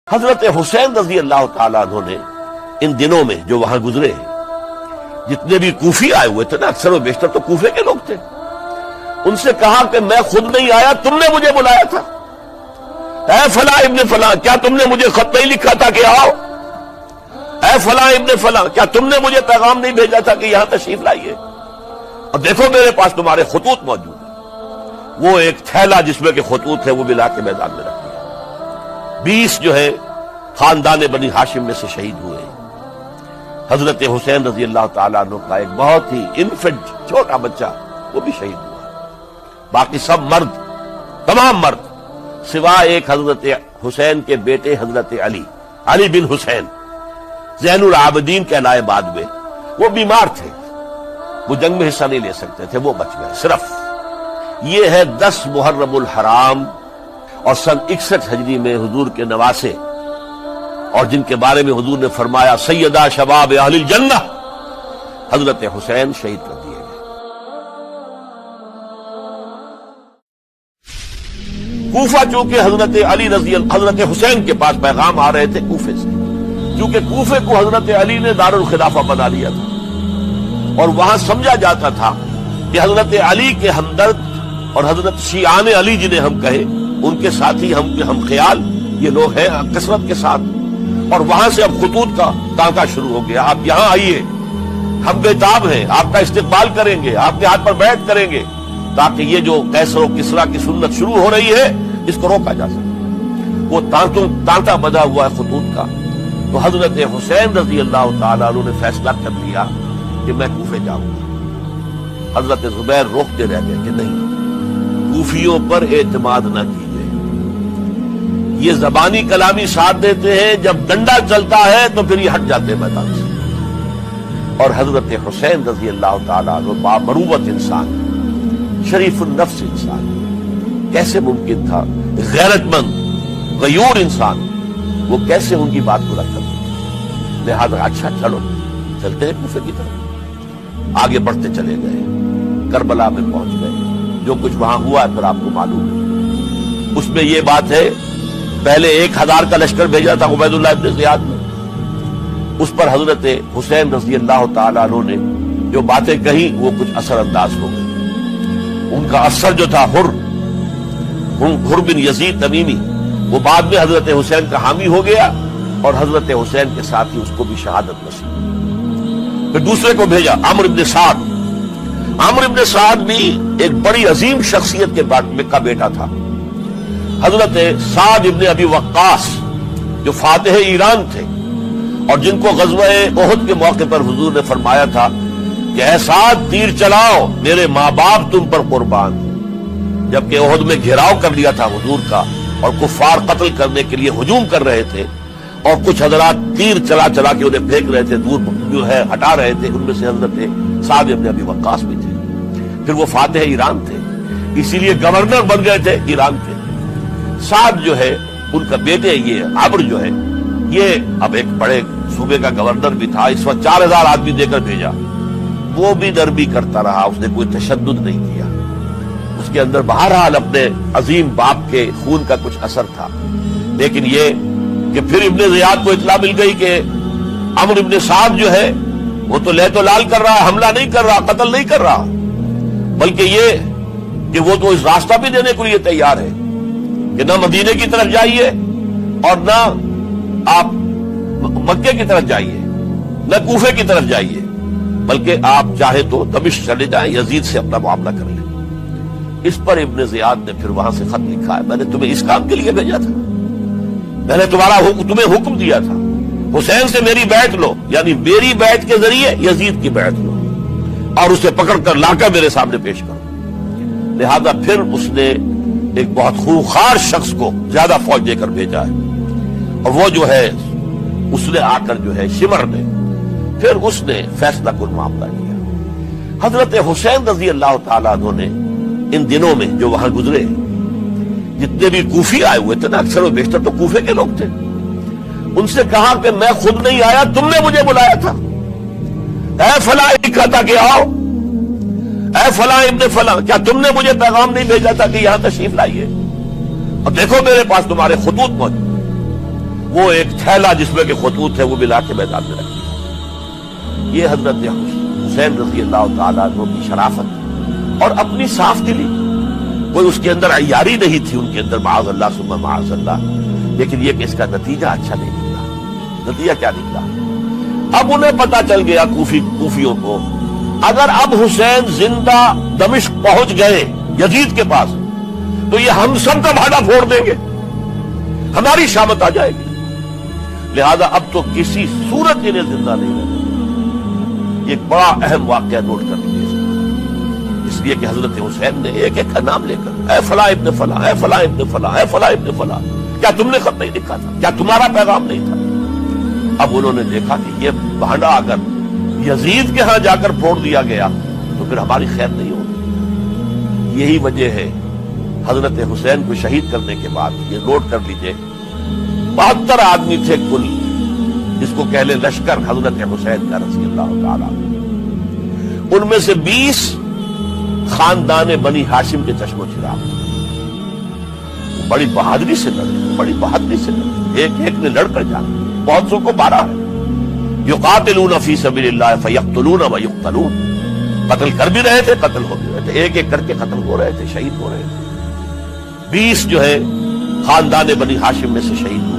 حضرت حسین رضی اللہ تعالیٰ عنہ نے ان دنوں میں جو وہاں گزرے ہیں، جتنے بھی کوفی آئے ہوئے تھے نا، اکثر و بیشتر تو کوفے کے لوگ تھے، ان سے کہا کہ میں خود نہیں آیا، تم نے مجھے بلایا تھا، اے فلاں ابن فلاں، کیا تم نے مجھے خط نہیں لکھا تھا کہ آؤ؟ اے فلاں ابن فلاں، کیا تم نے مجھے پیغام نہیں بھیجا تھا کہ یہاں تشریف لائیے؟ اور دیکھو میرے پاس تمہارے خطوط موجود ہیں۔ وہ ایک تھیلا جس میں کہ خطوط ہے وہ بھی لا کے میدان میں رکھ دیا۔ 20 جو ہے خاندان بنی ہاشم میں سے شہید ہوئے۔ حضرت حسین رضی اللہ تعالیٰ عنہ کا ایک بہت ہی انفنٹ چھوٹا بچہ وہ بھی شہید ہوا۔ باقی سب مرد، تمام مرد، سوائے ایک حضرت حسین کے بیٹے حضرت علی بن حسین زین العابدین کہلائے بعد میں، وہ بیمار تھے، وہ جنگ میں حصہ نہیں لے سکتے تھے، وہ بچ گئے۔ صرف یہ ہے 10 محرم الحرام اور سن 61 ہجری میں حضور کے نواسے، اور جن کے بارے میں حضور نے فرمایا سیدہ شباب اہل الجنہ، حضرت حسین شہید کر دیے گئے۔ کوفہ چونکہ حضرت حسین کے پاس پیغام آ رہے تھے کوفے سے، کیونکہ کوفے کو حضرت علی نے دار الخلافہ بنا لیا تھا، اور وہاں سمجھا جاتا تھا کہ حضرت علی کے ہمدرد اور حضرت شیعان علی جنہیں ہم کہے، ان کے ساتھی ہم خیال یہ لوگ ہیں کثرت کے ساتھ، اور وہاں سے اب خطوط کا تانکا شروع ہو گیا، آپ یہاں آئیے، ہم بےتاب ہیں، آپ کا استقبال کریں گے، آپ کے ہاتھ پر بیعت کریں گے، تاکہ یہ جو قیصر و کسریٰ کی سنت شروع ہو رہی ہے اس کو روکا جا سکے۔ وہ تانتا بنا ہوا ہے خطوط کا۔ تو حضرت حسین رضی اللہ تعالیٰ عنہ نے فیصلہ کر لیا کہ میں کوفے جاؤں گا۔ حضرت زبیر روکتے رہ گئے کہ نہیں، کوفیوں پر اعتماد نہ کیجیے، یہ زبانی کلامی ساتھ دیتے ہیں، جب ڈنڈا چلتا ہے تو پھر یہ ہٹ جاتے ہیں میدان سے۔ اور حضرت حسین رضی اللہ تعالیٰ عنہ بامروت انسان، شریف النفس انسان، کیسے ممکن تھا غیرت مند غیور انسان وہ کیسے ان کی بات کو رد کر دے؟ لہذا اچھا چلو چلتے ہیں کوفے کی طرف۔ آگے بڑھتے چلے گئے، کربلا میں پہنچ گئے، جو کچھ وہاں ہوا ہے پھر آپ کو معلوم ہے۔ اس میں یہ بات ہے، پہلے 1000 کا لشکر بھیجا تھا عبید اللہ ابن زیاد نے، اس پر حضرت حسین رضی اللہ تعالیٰ عنہ نے جو باتیں کہیں وہ کچھ اثر انداز ہو گئی۔ ان کا افسر جو تھا حر بن یزید تمیمی، وہ بعد میں حضرت حسین کا حامی ہو گیا، اور حضرت حسین کے ساتھ ہی اس کو بھی شہادت نصیب۔ پھر دوسرے کو بھیجا عمرو بن سعد۔ عمرو بن سعد بھی ایک بڑی عظیم شخصیت کا بیٹا تھا، حضرت سعد ابن ابی وقاص جو فاتح ایران تھے، اور جن کو غزوہ احد کے موقع پر حضور نے فرمایا تھا کہ اے سعد تیر چلاؤ، میرے ماں باپ تم پر قربان۔ جبکہ احد میں گھیراؤ کر لیا تھا حضور کا، اور کفار قتل کرنے کے لیے ہجوم کر رہے تھے، اور کچھ حضرات تیر چلا چلا کے انہیں پھینک رہے تھے، دور جو ہے ہٹا رہے تھے، ان میں سے حضرت سعد ابن ابی وقاص بھی تھے۔ پھر وہ فاتح ایران تھے، اسی لیے گورنر بن گئے تھے ایران کے۔ سعد جو ہے ان کا بیٹے، یہ عمرو جو ہے، یہ اب ایک بڑے صوبے کا گورنر بھی تھا، اس وقت 4000 آدمی دے کر بھیجا، وہ بھی نرمی کرتا رہا، اس نے کوئی تشدد نہیں کیا، اس کے اندر بہرحال اپنے عظیم باپ کے خون کا کچھ اثر تھا۔ لیکن یہ کہ پھر ابن زیاد کو اطلاع مل گئی کہ عمرو ابن سعد جو ہے وہ تو لے تو لال کر رہا، حملہ نہیں کر رہا، قتل نہیں کر رہا، بلکہ یہ کہ وہ تو اس راستہ بھی دینے کے لیے تیار ہے کہ نہ مدینے کی طرف جائیے اور نہ آپ مکے کی طرف جائیے، نہ کوفے کی طرف جائیے، بلکہ آپ چاہے تو دمشق چلے جائیں، یزید سے اپنا معاملہ کر لیں۔ اس پر ابن زیاد نے پھر وہاں سے خط لکھا ہے، میں نے تمہیں اس کام کے لیے بھیجا تھا، میں نے تمہیں حکم دیا تھا، حسین سے میری بیعت لو، یعنی میری بیعت کے ذریعے یزید کی بیعت لو، اور اسے پکڑ کر لا کر میرے سامنے پیش کرو۔ لہذا پھر اس نے ایک بہت خوخار شخص کو زیادہ فوج دے کر بھیجا ہے، اور وہ جو ہے اس نے آ کر جو ہے شمر نے پھر اس نے فیصلہ کن معاملہ کیا۔ حضرت حسین رضی اللہ تعالیٰ عنہ نے ان دنوں میں جو وہاں گزرے ہیں، جتنے بھی کوفی آئے ہوئے تھے نا، اکثر و بیشتر تو کوفے کے لوگ تھے، ان سے کہا کہ میں خود نہیں آیا، تم نے مجھے بلایا تھا، اے فلاں لکھا تھا کہ آؤ، اے فلاں ابن فلاں، کیا تم نے مجھے پیغام نہیں بھیجا تھا کہ یہاں تشریف لائیے؟ اور دیکھو میرے پاس تمہارے خطوط موجود ہیں۔ وہ ایک تھیلا جس میں کہ خطوط تھے وہ ملا کے میدان میں رکھ دیا۔ یہ حضرت حسین رضی اللہ تعالیٰ عنہ کی شرافت اور اپنی صاف دلی، کوئی اس کے اندر عیاری نہیں تھی ان کے اندر، معاذ اللہ ثم معاذ اللہ، لیکن یہ کہ اس کا نتیجہ اچھا نہیں نکلا۔ نتیجہ کیا نکلا؟ اب انہیں پتا چل گیا کوفیوں کو، اگر اب حسین زندہ دمشق پہنچ گئے یزید کے پاس تو یہ ہم سب کا بھاڑا پھوڑ دیں گے، ہماری شامت آ جائے گی، لہذا اب تو کسی صورت انہیں زندہ نہیں رہنا۔ یہ ایک بڑا اہم واقعہ نوٹ کر لیجیے، اس لیے کہ حضرت حسین نے ایک ایک کا نام لے کر، اے فلاں ابن فلاں، اے فلاں ابن فلاں، اے فلاں ابن فلاں، کیا تم نے خط نہیں لکھا تھا؟ کیا تمہارا پیغام نہیں تھا؟ اب انہوں نے دیکھا کہ یہ بھانڈا اگر یزید کے ہاں جا کر پھوڑ دیا گیا تو پھر ہماری خیر نہیں ہوگی۔ یہی وجہ ہے حضرت حسین کو شہید کرنے کے بعد، یہ نوٹ کر لیجئے، 72 آدمی تھے کل، جس کو کہہ لیں لشکر حضرت حسین کا رضی اللہ تعالیٰ، ان میں سے 20 خاندان بنی ہاشم کے چشم و چراغ، بڑی بہادری سے لڑے، بڑی بہادری سے لڑے، ایک ایک نے لڑ کر جانا، بہت سو کو مارا ہے۔ یقاتلون فی سبیل اللہ فیقتلون ویقتلون، قتل کر بھی رہے تھے، قتل ہو بھی رہے تھے، ایک ایک کر کے قتل ہو رہے تھے، شہید ہو رہے تھے۔ 20 جو ہے خاندان بنی ہاشم میں سے شہید ہوئے۔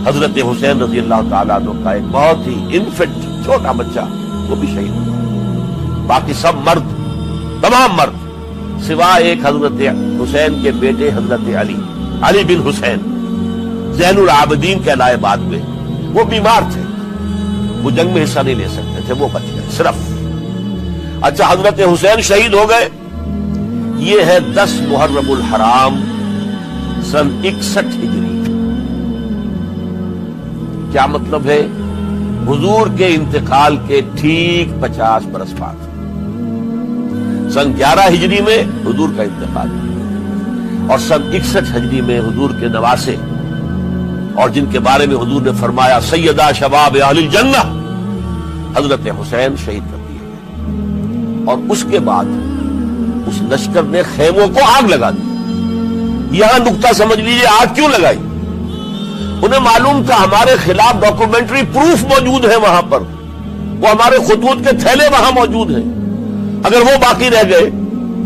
حضرت حسین رضی اللہ تعالیٰ عنہ کا ایک بہت ہی انفنٹ چھوٹا بچہ وہ بھی شہید ہوا۔ باقی سب مرد، تمام مرد، سوائے ایک حضرت حسین کے بیٹے حضرت علی بن حسین زین العابدین کہلائے بعد میں، وہ بیمار تھے، وہ جنگ میں حصہ نہیں لے سکتے تھے، وہ بچ گئے صرف۔ اچھا، حضرت حسین شہید ہو گئے، یہ ہے 10 محرم الحرام سن 61 ہجری۔ کیا مطلب ہے؟ حضور کے انتقال کے ٹھیک 50 برس بعد، سن 11 ہجری میں حضور کا انتقال، اور سن 61 ہجری میں حضور کے نواسے، اور جن کے بارے میں حضور نے فرمایا سیدہ شباب اہل الجنہ، حضرت حسین شہید کر دیے گئے۔ اور اس کے بعد اس لشکر نے خیموں کو آگ لگا دی۔ یہاں نقطہ سمجھ لیجیے، آگ کیوں لگائی؟ انہیں معلوم تھا ہمارے خلاف ڈاکومنٹری پروف موجود ہے وہاں پر، وہ ہمارے خطوط کے تھیلے وہاں موجود ہیں، اگر وہ باقی رہ گئے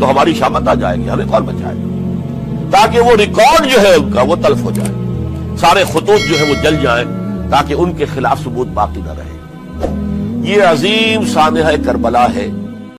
تو ہماری شامت آ جائے گی، ہمیں کون بچائے گا؟ تاکہ وہ ریکارڈ جو ہے ان کا وہ تلف ہو جائے، سارے خطوط جو ہے وہ جل جائیں، تاکہ ان کے خلاف ثبوت باقی نہ رہے۔ یہ عظیم سانحہ کربلا ہے